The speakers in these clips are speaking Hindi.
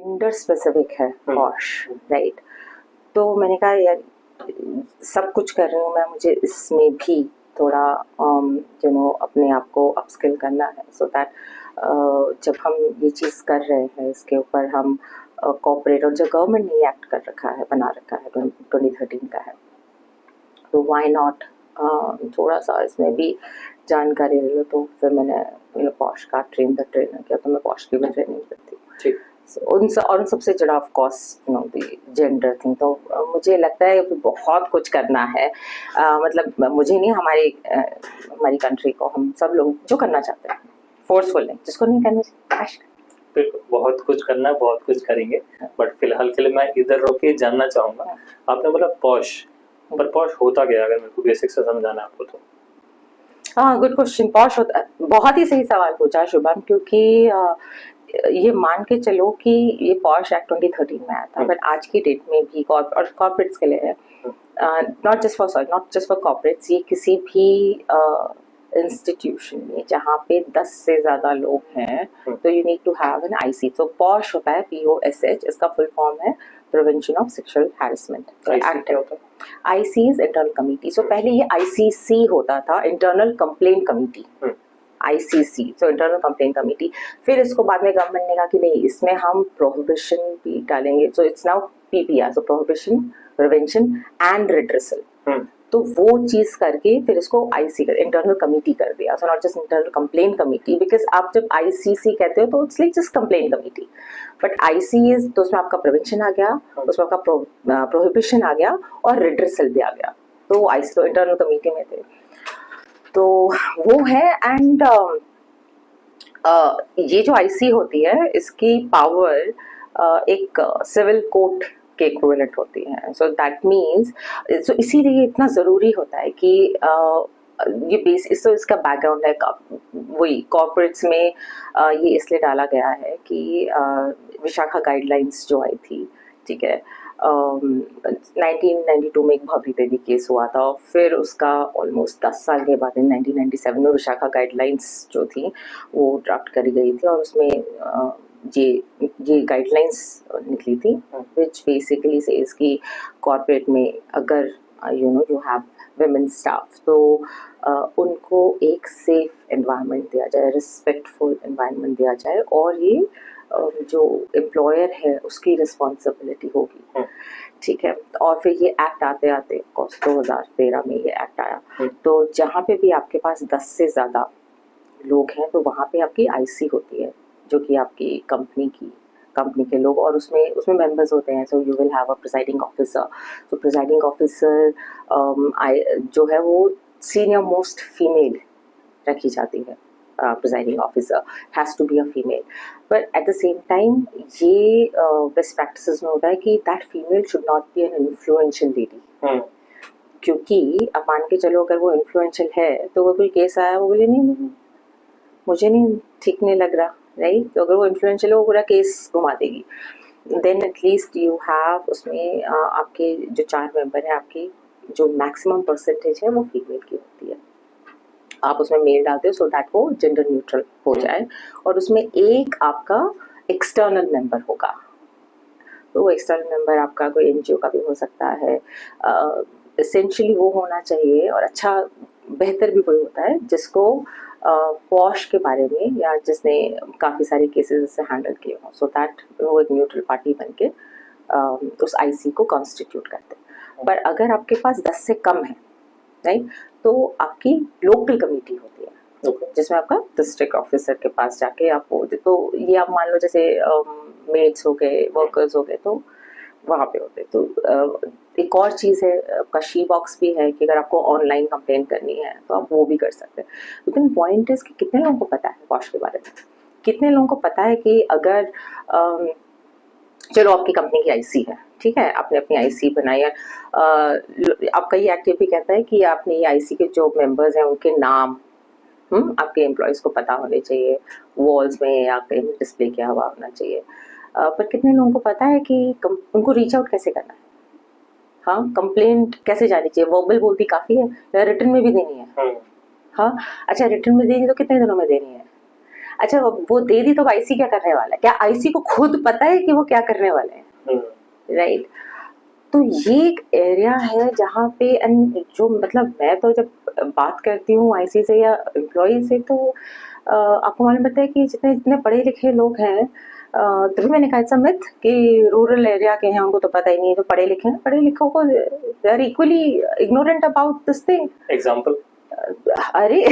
जेंडर स्पेसिफिक है पॉश, राइट? तो मैंने कहा यार सब कुछ कर रही हूँ मैं, मुझे इसमें भी थोड़ा अपने आप को अपस्किल करना है, सो दैट जब हम ये चीज़ कर रहे हैं इसके ऊपर हम कॉर्पोरेट और जो गवर्नमेंट ने एक्ट कर रखा है, बना रखा है 2013 का है, तो व्हाई नॉट थोड़ा सा इसमें भी जानकारी ले लो। तो फिर मैंने पॉश का ट्रेनर किया, तो मैं पॉश की भी ट्रेनिंग करती हूँ। उन सबसे जुड़ा ऑफ कोर्स जेंडर थिंग। तो मुझे लगता है बहुत कुछ करना है, मतलब मुझे नहीं, हमारी कंट्री को, हम सब लोग जो करना चाहते हैं फोर्सफुल नहीं, जिसको नहीं करना चाहिए। बिल्कुल, बहुत कुछ करना है, बहुत कुछ करेंगे, बट फिलहाल के लिए मैं इधर रोक के जानना चाहूँगा, आपने बोला पॉश, पर पॉश होता क्या, अगर मेरे को बेसिक से समझाना है आपको तो? हाँ, गुड क्वेश्चन। पॉश होता है, बहुत ही सही सवाल पूछा शुभम, क्योंकि ये मान के चलो कि ये पॉश एक्ट 2013 में आया था, बट आज की डेट में भी कॉर्पोरेट्स के लिए है, नॉट जस्ट फॉर कॉर्पोरेट्स, ये किसी भी इंस्टीट्यूशन में जहाँ पे 10 से ज़्यादा लोग हैं, तो you need to have an IC. तो पॉश होता है POSH, इसका फुल फॉर्म है prevention of sexual harassment act. IC is internal committee. So पहले ये ICC होता था, internal complaint committee, ICC, so internal complaint committee. फिर इसको बाद में गवर्नमेंट ने कहा कि नहीं, इसमें हम प्रोहिबिशन भी डालेंगे, so it's now PPR, so prohibition, prevention and redressal. तो वो चीज करके फिर इसको IC इंटरनल कमिटी कर दिया, so not just internal complaint committee, because आप जब ICC कहते हो तो it's like just complaint committee, but IC is, तो उसमें आपका प्रिवेंशन आ गया, उसमें आपका प्रोहिबिशन आ गया और रिड्रेसल भी आ गया। तो IC तो इंटरनल कमिटी में थे, तो वो है। एंड ये जो IC होती है, इसकी पावर एक सिविल कोर्ट के इक्विवेलेंट होती है। सो दैट मीन्स, सो इसीलिए इतना ज़रूरी होता है कि ये इसका बैकग्राउंड है, वही कॉर्पोरेट्स में ये इसलिए डाला गया है कि विशाखा गाइडलाइंस जो आई थी, ठीक है, 1992 में एक भवरी देवी केस हुआ था, फिर उसका ऑलमोस्ट 10 साल के बाद 1997 में विशाखा गाइडलाइंस जो थी वो ड्राफ्ट करी गई थी, और उसमें ये गाइडलाइंस निकली थी, विच बेसिकली से इसकी कॉर्पोरेट में अगर यू हैव विमेन स्टाफ, तो उनको एक सेफ एनवायरनमेंट दिया जाए, रिस्पेक्टफुल एनवायरनमेंट दिया जाए, और ये जो एम्प्लॉयर है उसकी रिस्पॉन्सिबिलिटी होगी, ठीक है। और फिर ये एक्ट आते 2013 में ये एक्ट आया, तो जहाँ पे भी आपके पास 10 से ज़्यादा लोग हैं, तो वहाँ पे आपकी IC होती है, जो कि आपकी कंपनी के लोग, और उसमें मेंबर्स होते हैं। So you will have a presiding officer. तो प्रिसाइडिंग ऑफिसर जो है वो सीनियर मोस्ट फीमेल रखी जाती है। Presiding officer has to be a female, but at the same time ये बेस्ट प्रैक्टिसेस में होता है कि that female should not be an influential lady, क्योंकि अब मान के चलो अगर वो इन्फ्लुएंशियल है, तो वो कोई केस आया, वो बोले नहीं मुझे नहीं ठीक नहीं लग रहा, राइट? तो अगर वो इन्फ्लुएंशियल है, वो पूरा केस घुमा देगी। देन एटलीस्ट यू हैव उसमें आपके जो 4 मेंबर हैं, आपकी जो मैक्सिमम परसेंटेज है वो फीमेल की होती है, आप उसमें मेल डालते हो, सो दैट वो जेंडर न्यूट्रल हो जाए। और उसमें एक आपका एक्सटर्नल मेंबर होगा, तो वो एक्सटर्नल मेंबर आपका कोई NGO का भी हो सकता है, एसेंशियली वो होना चाहिए, और अच्छा बेहतर भी कोई होता है जिसको पॉश के बारे में, या जिसने काफ़ी सारे केसेस से हैंडल किए हों, सो दैट वो एक न्यूट्रल पार्टी बन के उस IC को कॉन्स्टिट्यूट करते हैं। पर अगर आपके पास 10 से कम है, राइट, तो आपकी लोकल कमेटी होती है, जिसमें आपका डिस्ट्रिक्ट ऑफिसर के पास जाके आप वो, तो ये आप मान लो जैसे मेड्स हो गए, वर्कर्स हो गए, तो वहाँ पे होते। तो एक और चीज़ है, आपका शी बॉक्स भी है, कि अगर आपको ऑनलाइन कंप्लेंट करनी है तो आप वो भी कर सकते हैं। लेकिन पॉइंट इज कि कितने लोगों को पता है पॉश के बारे में, कितने लोगों को पता है कि अगर चलो आपकी कंपनी की IC है, ठीक है, आपने अपनी IC बनाई है, आपका ये एक्ट भी कहता है कि आपने ये IC के जो मेंबर्स हैं उनके नाम आपके एम्प्लॉयज़ को पता होने चाहिए, वॉल्स में या कहीं डिस्प्ले किया हुआ होना चाहिए। पर कितने लोगों को पता है कि उनको रीच आउट कैसे करना है, हाँ, कंप्लेंट कैसे जानी चाहिए, वर्बल बोलती काफ़ी है या रिटर्न में भी देनी है? हाँ, अच्छा, रिटर्न में देनी तो कितने दिनों में देनी है? अच्छा वो दे दी तो आईसी क्या करने वाला है? क्या आईसी को खुद पता है कि वो क्या करने वाले हैं? राइट। तो ये एक एरिया है जहाँ पे जो मतलब मैं तो जब बात करती हूँ आईसी से या एम्प्लॉय से तो आपको मालूम पड़ता है कि जितने जितने पढ़े लिखे लोग हैं, तभी मैंने कहा इट्स अ मिथ कि रूरल एरिया के हैं उनको तो पता ही नहीं है। जो पढ़े लिखे हैं, पढ़े लिखों को they are equally ignorant about this thing. Example? अरे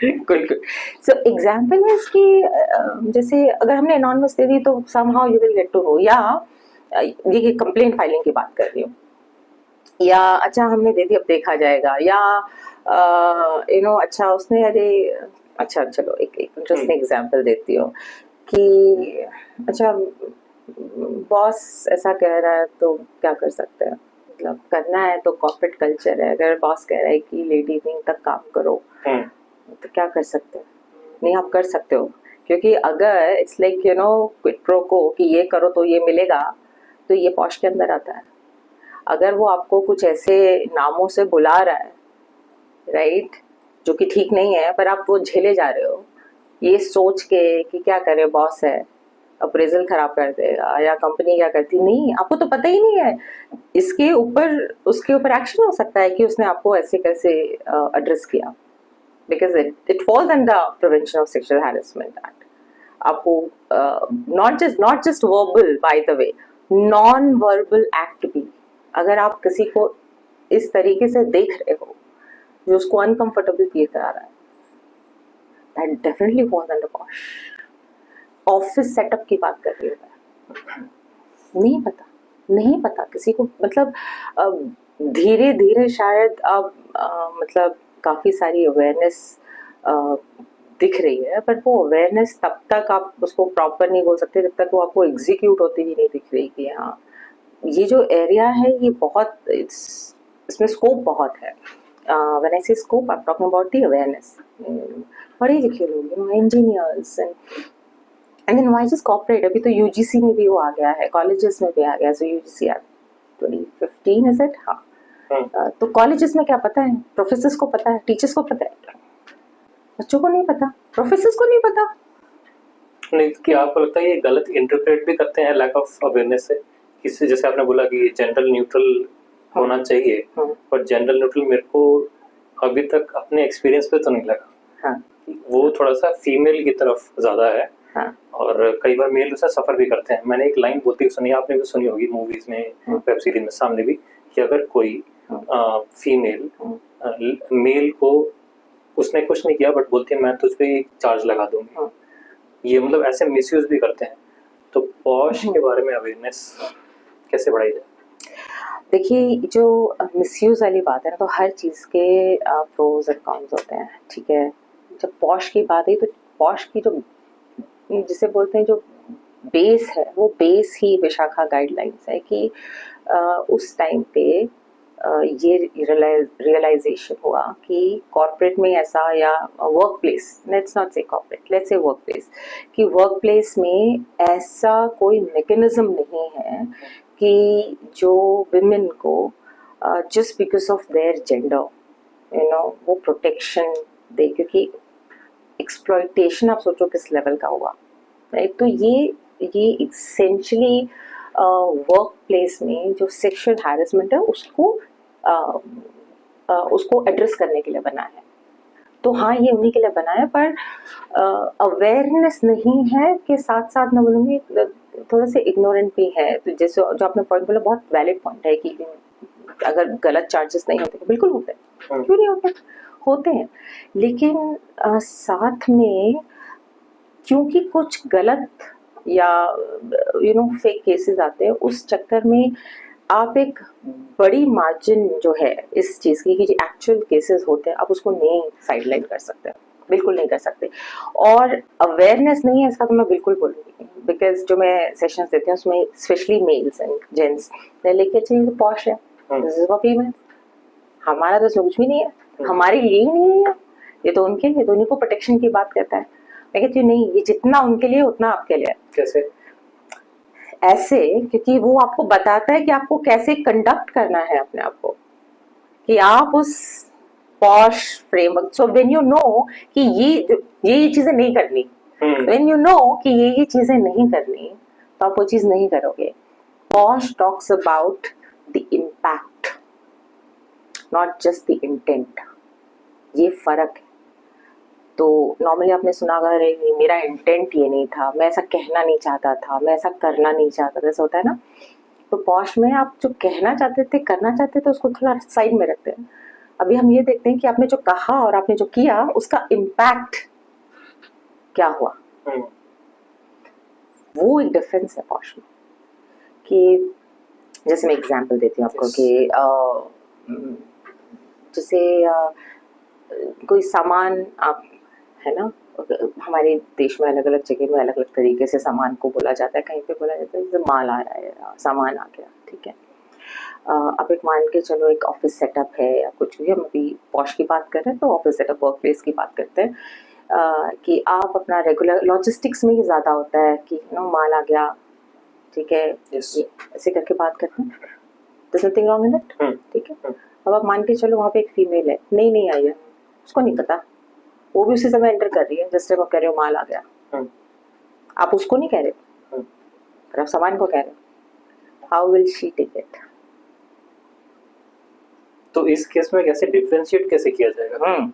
गुड गुड। सो एग्जाम्पल है इसकी, जैसे अगर हमने एनॉनिमस दे दी तो somehow you will get to know, या ये कंप्लेंट फाइलिंग की बात कर रही हूँ, या अच्छा हमने दे दी अब देखा जाएगा, या अच्छा उसने अरे अच्छा चलो एक इंटरेस्टिंग एग्जाम्पल देती हूँ कि अच्छा बॉस ऐसा कह रहा है तो क्या कर सकते हैं, मतलब करना है तो कॉर्पोरेट कल्चर है। अगर बॉस कह रहा है कि लेट इवनिंग तक काम करो तो क्या कर सकते हैं? नहीं, आप कर सकते हो, क्योंकि अगर इट्स लाइक क्विट प्रो को कि ये करो तो ये मिलेगा, तो ये पॉश के अंदर आता है। अगर वो आपको कुछ ऐसे नामों से बुला रहा है, राइट, जो कि ठीक नहीं है, पर आप वो झेले जा रहे हो ये सोच के कि क्या करे, बॉस है, अप्रेजल खराब कर देगा या कंपनी क्या करती, नहीं आपको तो पता ही नहीं है, इसके ऊपर उसके ऊपर एक्शन हो सकता है कि उसने आपको ऐसे कैसे एड्रेस किया, because it falls under prevention of sexual harassment act. आपको not just verbal, by the way, non verbal act भी अगर आप किसी को इस तरीके से देख रहे हो जो उसको अनकंफर्टेबल फील करा रहा है, that definitely falls under posh. Office setup की बात कर रही हूँ, नहीं पता किसी को, मतलब धीरे धीरे शायद अब मतलब काफ़ी सारी अवेयरनेस दिख रही है, पर वो अवेयरनेस तब तक आप उसको प्रॉपर नहीं बोल सकते जब तक वो आपको एग्जीक्यूट होती भी नहीं दिख रही कि हाँ ये जो एरिया है ये बहुत इसमें स्कोप बहुत है। When I say scope I am talking about the awareness. पढ़े लिखे लोग, engineers and then why just corporate, अभी तो यूजीसी में भी वो आ गया है, कॉलेजेस में भी आ गया। सो यूजीसी एक्ट 2015 इज इट? हाँ। तो कॉलेजेस में क्या पता है, प्रोफेसर्स को पता है, टीचर्स को पता है, बच्चों को नहीं पता, प्रोफेसर्स को नहीं पता। नहीं, क्या आपको लगता है ये गलत इंटरप्रेट भी करते हैं लैक ऑफ अवेयरनेस से? किसी, जैसे आपने बोला कि जेंडर न्यूट्रल होना चाहिए, पर जेंडर न्यूट्रल मेरे को अभी तक अपने एक्सपीरियंस पे तो नहीं लगा। हाँ। वो थोड़ा सा फीमेल की तरफ ज्यादा है। हाँ। और कई बार मेल उससे सफर भी करते हैं। मैंने एक लाइन बोलती सुनी, आपने भी सुनी होगी मूवीज में, वेब सीरीज में, सामने भी, कि अगर कोई फीमेल मेल को, उसने कुछ नहीं किया बट बोलती है मैं तुझ पे चार्ज लगा दूंगी, ये मतलब ऐसे मिसयूज भी करते हैं। तो पॉश के बारे में अवेयरनेस कैसे बढ़ाई जाए? देखिए, जो मिसयूज वाली बात है ना, तो हर चीज़ के प्रोज एंड कॉन्स होते हैं, ठीक है। जब पॉश की बात है तो पॉश की जो जिसे बोलते हैं जो बेस है, वो बेस ही विशाखा गाइडलाइंस है कि उस टाइम पे ये रियलाइजेशन हुआ कि कॉर्पोरेट में ऐसा, या वर्क प्लेस, लेट्स नॉट से corporate, let's say work place, कि वर्क प्लेस में ऐसा कोई मैकेनिज्म नहीं है कि जो विमेन को just because of their gender वो प्रोटेक्शन दे, क्योंकि एक्सप्लॉइटेशन आप सोचो किस लेवल का हुआ, राइट। तो ये इसेंशली वर्क प्लेस में जो सेक्सुअल हैरेसमेंट है उसको एड्रेस करने के लिए बना है। तो हाँ, ये उन्हीं के लिए बना है, पर अवेयरनेस नहीं है के साथ साथ मैं बोलूँगी थोड़ा से इग्नोरेंट भी है। तो जैसे जो आपने पॉइंट बोला, बहुत वैलिड पॉइंट है कि अगर गलत चार्जेस नहीं होते, बिल्कुल होते हैं, क्यों नहीं होते हैं, लेकिन साथ में क्योंकि कुछ गलत या फेक केसेस आते हैं, उस चक्कर में आप एक बड़ी मार्जिन जो है इस चीज़ की कि जो एक्चुअल केसेस होते हैं आप उसको नहीं साइडलाइन कर सकते, बिल्कुल नहीं कर सकते। और अवेयरनेस नहीं है इसका तो मैं बिल्कुल बोलूँगी, बिकॉज जो मैं सेशंस देती हूँ उसमें स्पेशली मेल्स एंड जेंट्स लेके चाहिए तो पॉश है, दिस इज फॉर फीमेल्स, हमारा तो इसमें कुछ भी नहीं है, हमारे लिए ही नहीं है, ये तो उनके लिए, तो उन्हीं को प्रोटेक्शन की बात करता है। मैं कहती हूँ नहीं, ये जितना उनके लिए उतना आपके लिए। कैसे? ऐसे, क्योंकि वो आपको बताता है कि आपको कैसे कंडक्ट करना है अपने आप को, कि आप उस posh framework, so when you know कि ये चीजें नहीं करनी, व्हेन यू नो कि ये चीजें नहीं करनी तो आप वो चीज नहीं करोगे. Posh talks about the impact, not just the intent. ये फर्क है. तो नॉर्मली आपने सुना अगर मेरा इंटेंट ये नहीं था, मैं ऐसा कहना नहीं चाहता था, मैं ऐसा करना नहीं चाहता था, ऐसा होता है ना. तो पॉश में आप जो कहना चाहते थे, करना चाहते थे, उसको थोड़ा साइड में रखते हैं. अभी हम ये देखते हैं कि आपने जो कहा और आपने जो किया उसका इम्पैक्ट क्या हुआ. वो एक डिफरेंस है पॉश में. कि जैसे मैं एग्जांपल देती हूँ आपको कि जैसे कोई सामान आप है ना, हमारे देश में अलग अलग जगह में अलग अलग तरीके से सामान को बोला जाता है. कहीं पे बोला जाता है जैसे माल आ रहा है, सामान आ गया, ठीक है. अब एक मान के चलो एक ऑफिस सेटअप है या कुछ भी. हम अभी पॉश की बात कर रहे हैं तो ऑफिस सेटअप, वर्क प्लेस की बात करते हैं. कि आप अपना रेगुलर लॉजिस्टिक्स में ये ज़्यादा होता है कि माल आ गया, ठीक है, ऐसे करके बात करते हैं. There's nothing wrong in it, ठीक है. अब आप मान के चलो वहाँ पे एक फीमेल है, नहीं आई है, उसको नहीं पता, वो भी उसी समय एंटर कर रही है जिस टाइम आप कह रहे हो माल आ गया. आप उसको नहीं कह रहे हो, पर आप सामान को कह रहे हो. How will she take it? तो इस केस में कैसे डिफरेंशिएट कैसे किया जाएगा?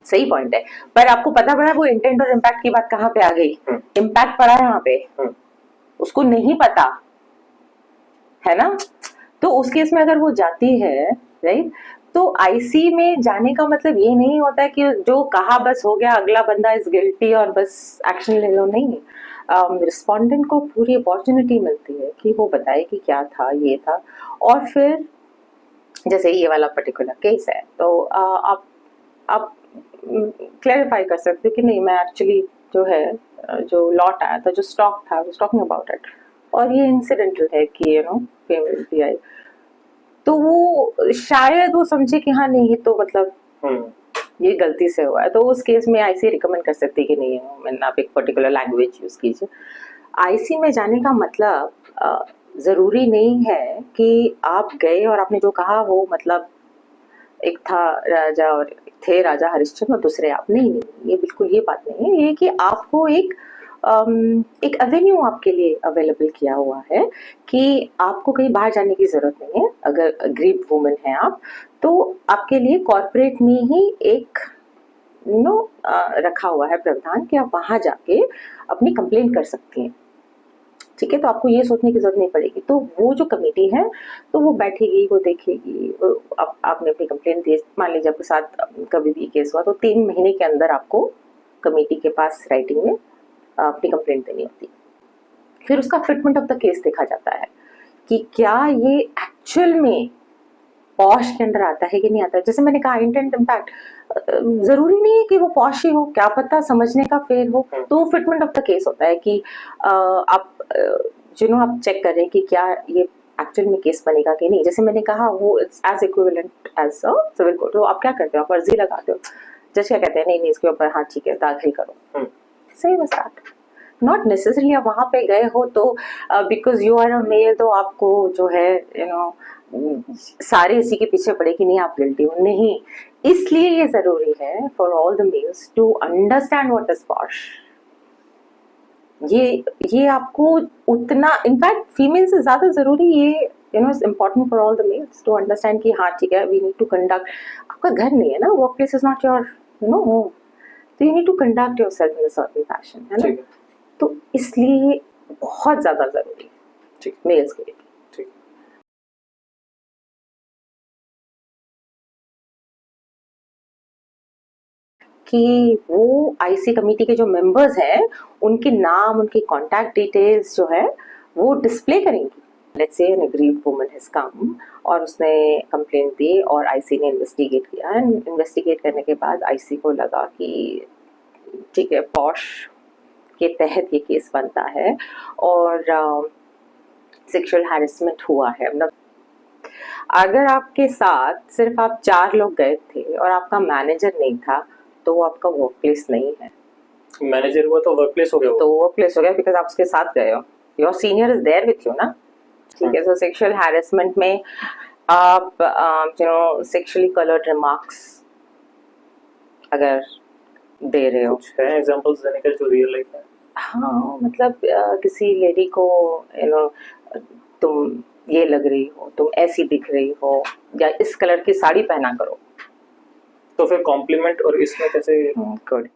सही पॉइंट है. पर आपको पता पड़ा वो इंटेंट और इम्पैक्ट की बात कहाँ पे आ गई. इम्पैक्ट पड़ा है यहाँ पे, उसको नहीं पता है ना. तो उस केस में अगर वो जाती है, राइट, तो आईसी में जाने का मतलब ये नहीं होता है कि जो कहा बस हो गया, अगला बंदा इज गिल्टी और बस एक्शन ले लो. नहीं, रिस्पोंडेंट को पूरी अपॉर्चुनिटी मिलती है कि वो बताए कि क्या था, ये था. और फिर जैसे ये वाला पर्टिकुलर केस है तो आप क्लैरिफाई कर सकते हो कि नहीं, मैं एक्चुअली जो है जो लॉट आया था, जो स्टॉक था, टॉकिंग अबाउट इट, और ये इंसिडेंटल है कि पेमेंट भी आई. तो वो शायद वो समझे कि हाँ नहीं तो मतलब ये गलती से हुआ है. तो उस केस में आईसी रिकमेंड कर सकती है कि नहीं, मैंने आप एक पर्टिकुलर लैंग्वेज यूज कीजिए. आईसी में जाने का मतलब जरूरी नहीं है कि आप गए और आपने जो कहा वो मतलब एक था राजा और थे राजा हरिश्चंद्र और दूसरे आप. नहीं, ये बिल्कुल ये बात नहीं है. ये कि आपको एक एवेन्यू आपके लिए अवेलेबल किया हुआ है कि आपको कहीं बाहर जाने की जरूरत नहीं है. अगर गरीब वुमन है आप, तो आपके लिए कॉर्पोरेट में ही एक रखा हुआ है प्रावधान कि आप वहां जाके अपनी कंप्लेंट कर सकती हैं, ठीक है. तो आपको ये सोचने की जरूरत नहीं पड़ेगी. तो वो जो कमेटी है तो वो बैठेगी, वो देखेगी. आपने अपनी कंप्लेंट दी, मान लीजिए आपके साथ कभी भी केस हुआ, तो 3 महीने के अंदर आपको कमेटी के पास राइटिंग में अपनी कंप्लेंट देनी होती. फिर उसका फिटमेंट ऑफ द केस देखा जाता है कि क्या ये एक्चुअल में पॉश के अंडर आता है कि नहीं आता है. जैसे मैंने कहा इंटेंट इम्पैक्ट जरूरी नहीं है कि वो पॉश ही हो, क्या पता समझने का फेल हो. तो फिटमेंट ऑफ द केस होता है कि आप आप चेक करें कि क्या ये एक्चुअल में केस बनेगा कि नहीं. जैसे मैंने कहा वो it's as equivalent as a civil court. तो आप क्या करते हो, आप अर्जी लगाते हो, जज क्या कहते हैं, नहीं इसके ऊपर हाँ ठीक है दाखिल करो. Same as that. Not necessarily आप वहां पे गए हो तो because you are a male तो आपको जो है सारे इसी के पीछे पड़े कि नहीं आप गिल्टी हो. नहीं, इसलिए ये जरूरी है for all the males to understand what is POSH. ये आपको उतना, इनफैक्ट फीमेल से ज्यादा जरूरी ये it's important for all the males to understand कि हाँ ठीक है, वी नीड टू कंडक्ट. आपका घर नहीं है ना, work place is not your home. तो you need to conduct yourself in a certain fashion, है ना. तो इसलिए बहुत ज्यादा जरूरी है मेल्स के लिए. कि वो आईसी कमेटी के जो मेंबर्स हैं उनके नाम, उनकी कॉन्टैक्ट डिटेल्स जो है वो डिस्प्ले करेंगी. Let's say N agreed woman has come और उसने कंप्लेंट दी और आईसी ने इन्वेस्टिगेट किया. एंड इन्वेस्टिगेट करने के बाद आईसी को लगा कि ठीक है, पॉश के तहत ये केस बनता है और सेक्सुअल हैरेसमेंट हुआ है. मतलब अगर आपके साथ सिर्फ आप 4 लोग गए थे और आपका मैनेजर नहीं था तो वो आपका वर्क प्लेस नहीं है. मैनेजर हुआ तो वर्क प्लेस हो गया. तो वर्क प्लेस हो गया बिकॉज आप उसके साथ गए हो, your senior is there with you ना, ठीक है. सो सेक्सुअल हैरेसमेंट में आप सेक्सुअली कलर्ड रिमार्क्स अगर दे रहे हो, कुछ है एग्जांपल्स देने का जो रियल लाइफ है. हाँ मतलब किसी लेडी को यू नो तुम ये लग रही हो, तुम ऐसी दिख रही हो, या इस कलर की साड़ी पहना करो। तो फिर कॉम्प्लीमेंट और इसमें कैसे? गुड।